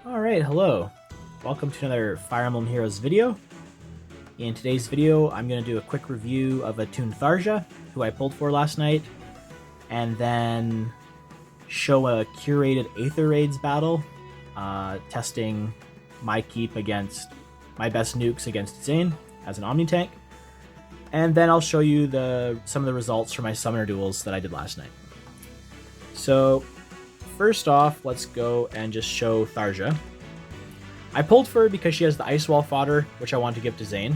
Alright, hello. Welcome to another Fire Emblem Heroes video. In today's video, I'm going to do a quick review of Attuned Tharja, who I pulled for last night, and then show a curated Aether Raids battle, testing my keep against my best nukes against Xane as an omnitank. And then I'll show you some of the results for my summoner duels that I did last night. So, first off, let's go and just show Tharja. I pulled for her because she has the Ice Wall fodder, which I want to give to Xane.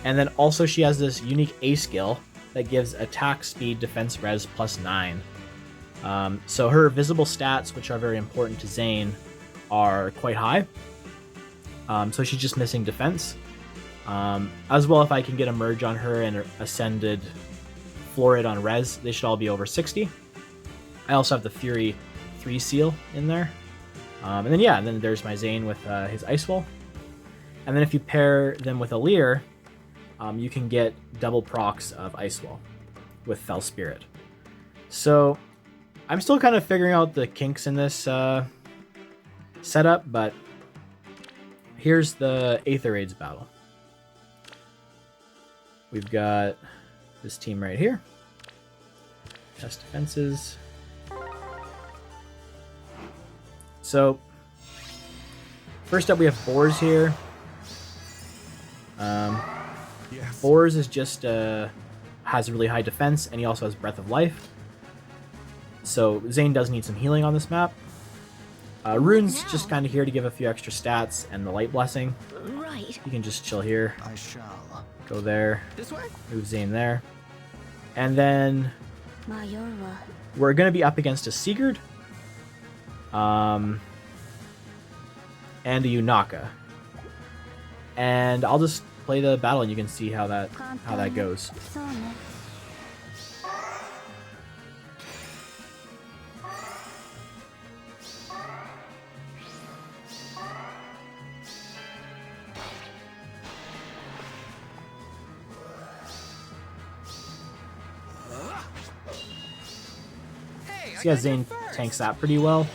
And then also she has this unique A skill that gives attack speed defense res +9. So her visible stats, which are very important to Xane, are quite high. So she's just missing defense. As well, if I can get a merge on her and ascended Florid on res, they should all be over 60. I also have the Fury 3 seal in there. And then there's my Xane with his Ice Wall. And then if you pair them with a Leer, you can get double procs of Ice Wall with Fell Spirit. So I'm still kind of figuring out the kinks in this setup, but here's the Aether Raids battle. We've got this team right here. Test defenses. So, first up we have Boars here. Yes. Boars is just has really high defense, and he also has Breath of Life. So Xane does need some healing on this map. Rune's just kind of here to give a few extra stats, and the Light Blessing. Right. You can just chill here. I shall. Go there. This way? Move Xane there. And then we're going to be up against a Sigurd. And a Yunaka. And I'll just play the battle and you can see how that goes. So yeah, Xane tanks that pretty well,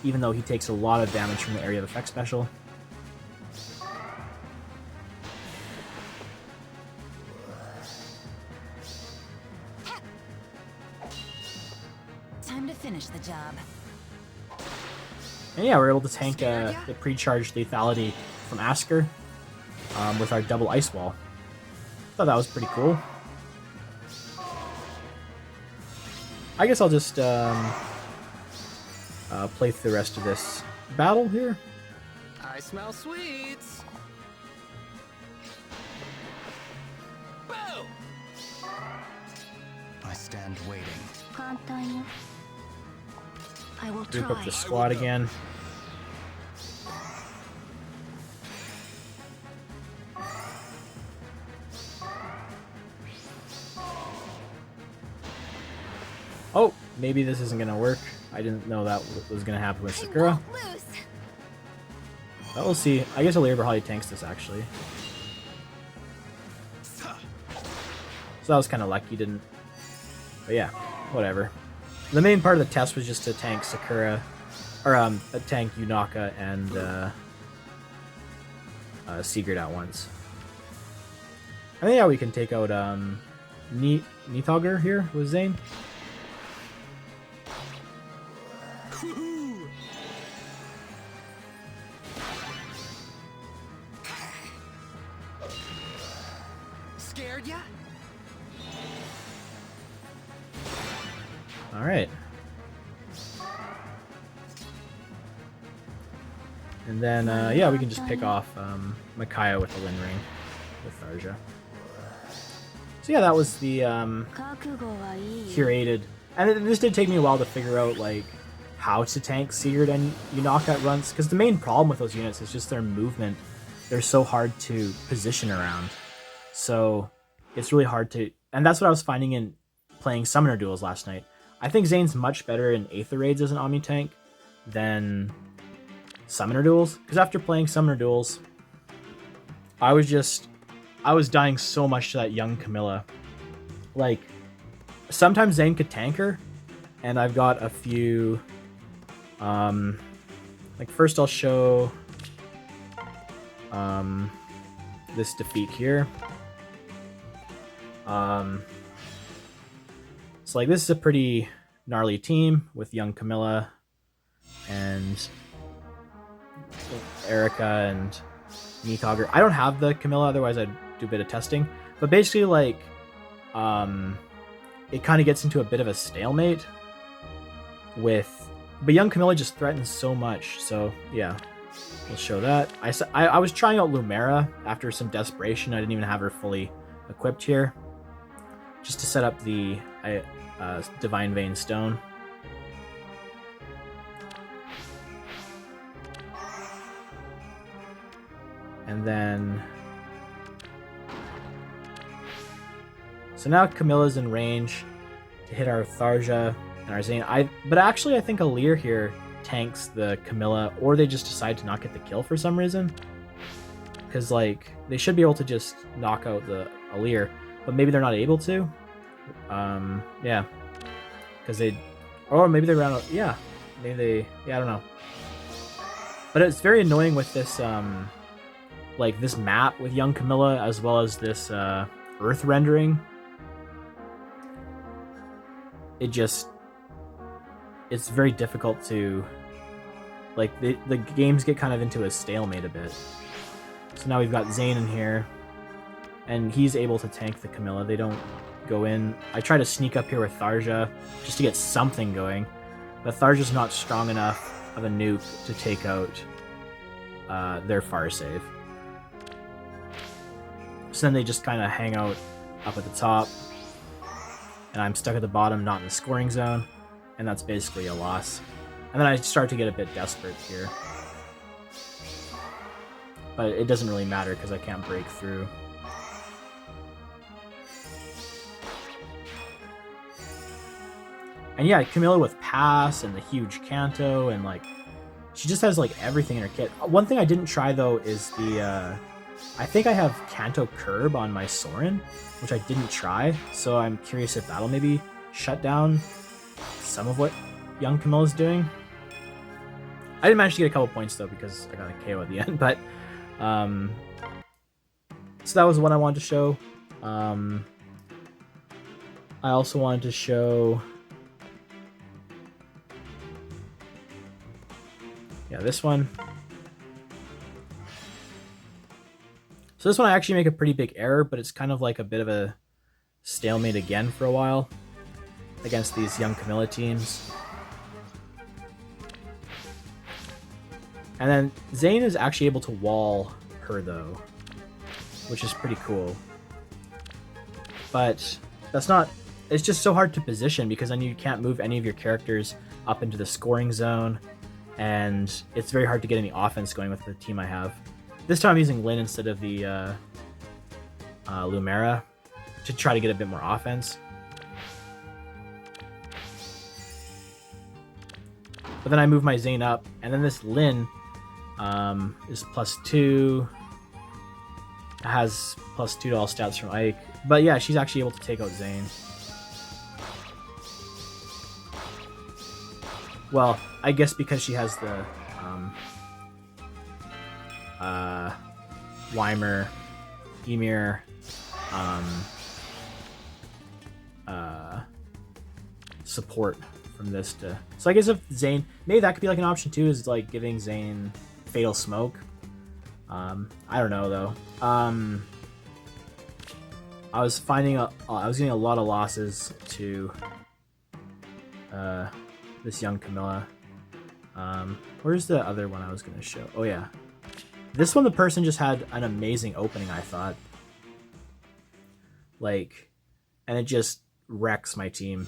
even though he takes a lot of damage from the area of effect special. Time to finish the job. And yeah, we're able to tank the pre-charged lethality from Asker with our double Ice Wall. Thought that was pretty cool. I guess I'll just play through the rest of this battle here. I smell sweets. Boom! I stand waiting. I will Group try. up the squad again. Oh, maybe this isn't gonna work. I didn't know that was gonna happen with Sakura. But we'll see. I guess Alira probably tanks this actually. So that was kind of lucky, didn't. But yeah, whatever. The main part of the test was just to tank Sakura, or tank Yunaka and Sigurd at once. I think yeah, we can take out Nithaugur here with Xane. Scared ya? All right. And then, yeah, we can just pick off Micaiah with the Lin Ring with Tharja. So yeah, that was the curated. And this did take me a while to figure out, like, how to tank Sigurd and Yunaka at runs, because the main problem with those units is just their movement. They're so hard to position around. So it's really hard to... And that's what I was finding in playing Summoner Duels last night. I think Zane's much better in Aether Raids as an Omnitank than Summoner Duels. Because after playing Summoner Duels, I was dying so much to that young Camilla. Like, sometimes Xane could tank her, and I've got a few Like, first I'll show this defeat here. So like this is a pretty gnarly team with young Camilla and Erica and Neathauger. I don't have the Camilla, otherwise I'd do a bit of testing. But basically, like, it kind of gets into a bit of a stalemate with... But young Camilla just threatens so much, so yeah, we'll show that. I was trying out Lumera after some desperation. I didn't even have her fully equipped here, just to set up the Divine Vein Stone. And then... So now Camilla's in range to hit our Tharja and our Xane. But actually I think Alir here tanks the Camilla, or they just decide to not get the kill for some reason. Because, like, they should be able to just knock out the Alir, but maybe they're not able to. Yeah. Because they... Or maybe they ran out... Yeah. Maybe they... Yeah, I don't know. But it's very annoying with this, like, this map with young Camilla, as well as this, Earth rendering. It just... It's very difficult to... Like, the games get kind of into a stalemate a bit. So now we've got Xane in here, and he's able to tank the Camilla. They don't go in. I try to sneak up here with Tharja just to get something going, but Tharja's not strong enough of a nuke to take out their fire save. So then they just kind of hang out up at the top, and I'm stuck at the bottom, not in the scoring zone, and that's basically a loss. And then I start to get a bit desperate here. But it doesn't really matter because I can't break through. And yeah, Camilla with Pass and the huge Canto, and like, she just has like everything in her kit. One thing I didn't try though is the, I think I have Canto Curb on my Sorin, which I didn't try. So I'm curious if that'll maybe shut down some of what young Camilla's doing. I didn't manage to get a couple points though because I got a KO at the end, but so that was one I wanted to show. I also wanted to show, yeah, this one. So this one I actually make a pretty big error, but it's kind of like a bit of a stalemate again for a while against these young Camilla teams. And then Xane is actually able to wall her though, which is pretty cool. But that's not... It's just so hard to position because then you can't move any of your characters up into the scoring zone, and it's very hard to get any offense going with the team I have. This time I'm using Lyn instead of the Lumera to try to get a bit more offense. But then I move my Xane up, and then this Lyn is +2. Has +2 to all stats from Ike. But yeah, she's actually able to take out Xane. Well, I guess because she has the Weimer, Emir, support from this to... So I guess if Xane... Maybe that could be like an option too, is like giving Xane Fatal Smoke. I don't know though. I was getting a lot of losses to this young Camilla. Where's the other one I was going to show? Oh yeah. This one, the person just had an amazing opening, I thought. Like, and it just wrecks my team.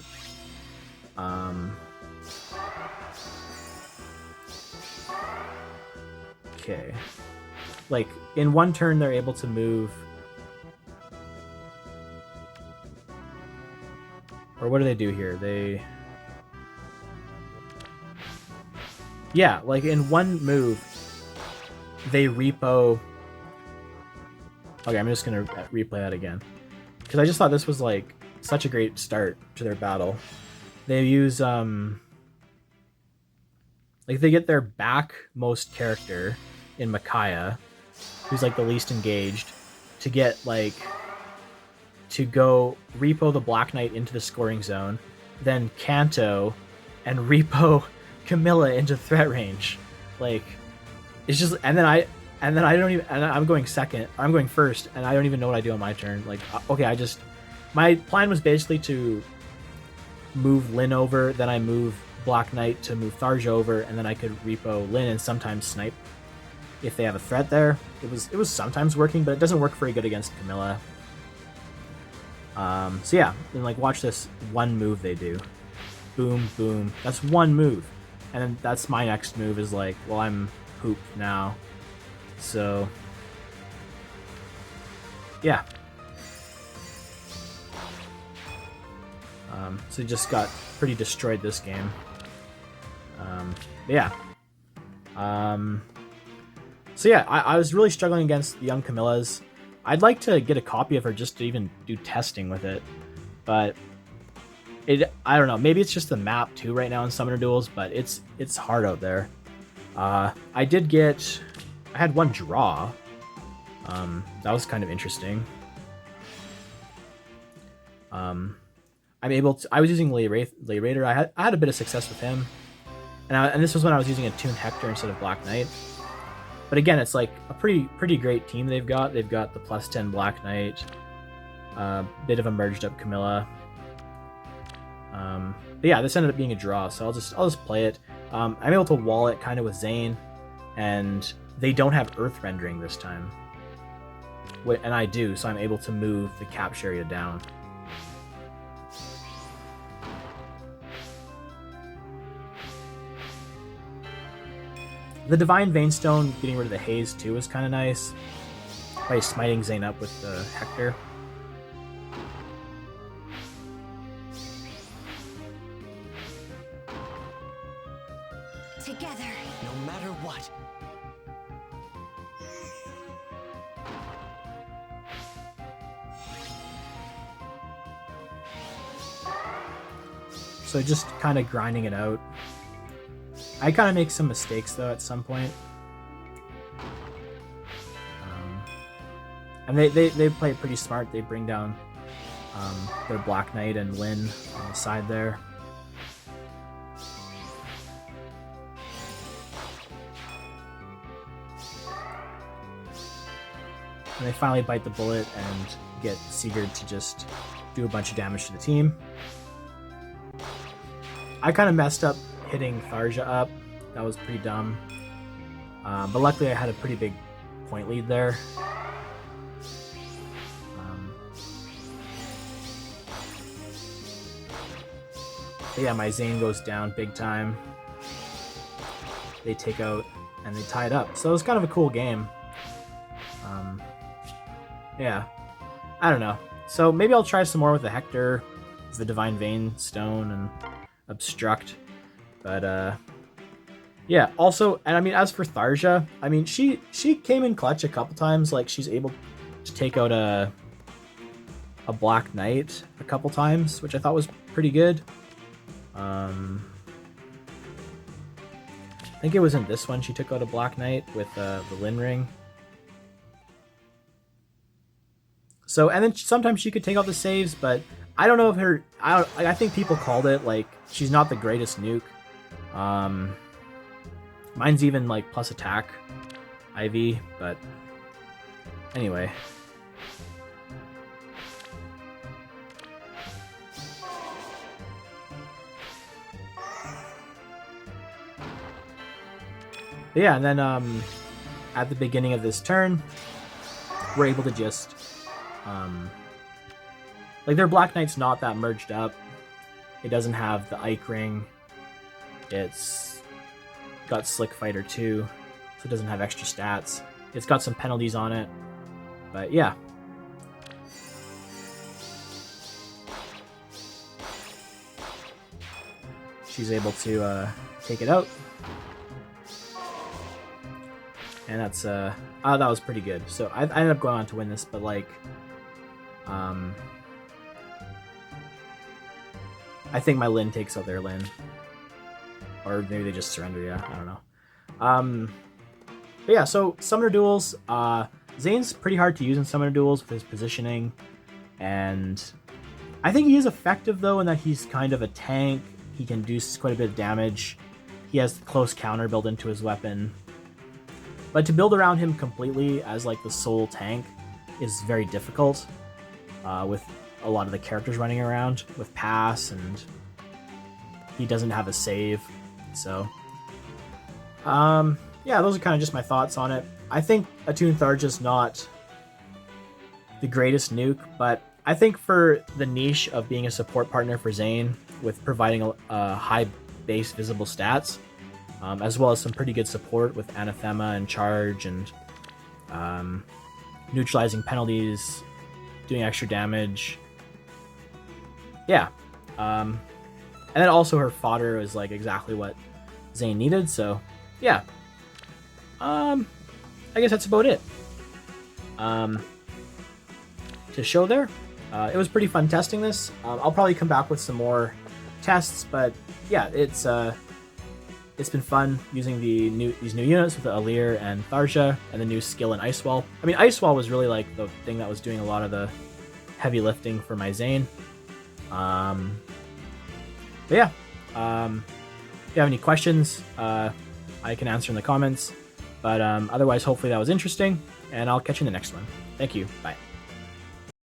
Okay. Like, in one turn, they're able to move... Or what do they do here? They... Yeah, like, in one move, they repo... Okay, I'm just gonna replay that again. Because I just thought this was, like, such a great start to their battle. They use, Like they get their backmost character in Micaiah, who's like the least engaged, to get like to go repo the Black Knight into the scoring zone, then Kanto and repo Camilla into threat range. Like it's just and then I don't even and I'm going second. I'm going first and I don't even know what I do on my turn. Like okay, my plan was basically to move Lyn over, then I move Black Knight to move Tharja over, and then I could repo Lyn and sometimes snipe if they have a threat there. It was sometimes working, but it doesn't work very good against Camilla. So yeah, and like watch this one move they do. Boom, boom. That's one move. And then that's my next move is like, well, I'm pooped now. So yeah. So just got pretty destroyed this game. Yeah. So yeah, I was really struggling against the young Camillas. I'd like to get a copy of her just to even do testing with it, but I don't know. Maybe it's just the map too right now in Summoner Duels, but it's hard out there. I had one draw. That was kind of interesting. I was using Lay Raider. I had a bit of success with him, and this was when I was using Attuned Hector instead of Black Knight. But again, it's like a pretty great team they've got. They've got the +10 Black Knight, bit of a merged up Camilla. But yeah, this ended up being a draw, so I'll just play it. I'm able to wall it kind of with Xane, and they don't have Earth Rendering this time, and I do, so I'm able to move the capture area down. The Divine Veinstone, getting rid of the haze too, is kind of nice by smiting Xane up with the Hector. Together. No matter what. So just kind of grinding it out. I kind of make some mistakes though at some point. And they play it pretty smart. They bring down their Black Knight and Lyn on the side there. And they finally bite the bullet and get Sigurd to just do a bunch of damage to the team. I kind of messed up hitting Tharja up. That was pretty dumb. But luckily I had a pretty big point lead there. But yeah, my Xane goes down big time. They take out and they tie it up. So it was kind of a cool game. Yeah, I don't know. So maybe I'll try some more with the Hector, the Divine Veinstone, and Obstruct. But yeah. Also, and I mean, as for Tharja, I mean, she came in clutch a couple times. Like she's able to take out a Black Knight a couple times, which I thought was pretty good. I think it was in this one she took out a Black Knight with the Lyn Ring. So, and then sometimes she could take out the saves, but I don't know if her. I think people called it like she's not the greatest nuke. Mine's even like plus attack IV, but anyway. But yeah, and then at the beginning of this turn, we're able to just like their Black Knight's not that merged up. It doesn't have the Ike Ring. It's got Slick Fighter 2, so it doesn't have extra stats. It's got some penalties on it, but yeah. She's able to take it out. And that's that was pretty good. So I ended up going on to win this, but like I think my Lyn takes out their Lyn. or maybe they just surrender. Yeah, I don't know. But yeah, so summoner duels. Xane's pretty hard to use in summoner duels with his positioning, and I think he is effective though in that he's kind of a tank. He can do quite a bit of damage. He has close counter built into his weapon. But to build around him completely as like the sole tank is very difficult with a lot of the characters running around with pass, and he doesn't have a save. So, yeah, those are kind of just my thoughts on it. I think Attuned Tharja's not the greatest nuke, but I think for the niche of being a support partner for Xane with providing a high base visible stats, as well as some pretty good support with Anathema and Charge and neutralizing penalties, doing extra damage. Yeah. And then also her fodder is like exactly what Xane needed, so yeah. I guess that's about it. To show there. It was pretty fun testing this. I'll probably come back with some more tests, but yeah, it's been fun using these new units with the Alir and Tharja and the new skill in Ice Wall. I mean, Ice Wall was really like the thing that was doing a lot of the heavy lifting for my Xane. But yeah, if you have any questions, I can answer in the comments. But otherwise, hopefully that was interesting, and I'll catch you in the next one. Thank you. Bye.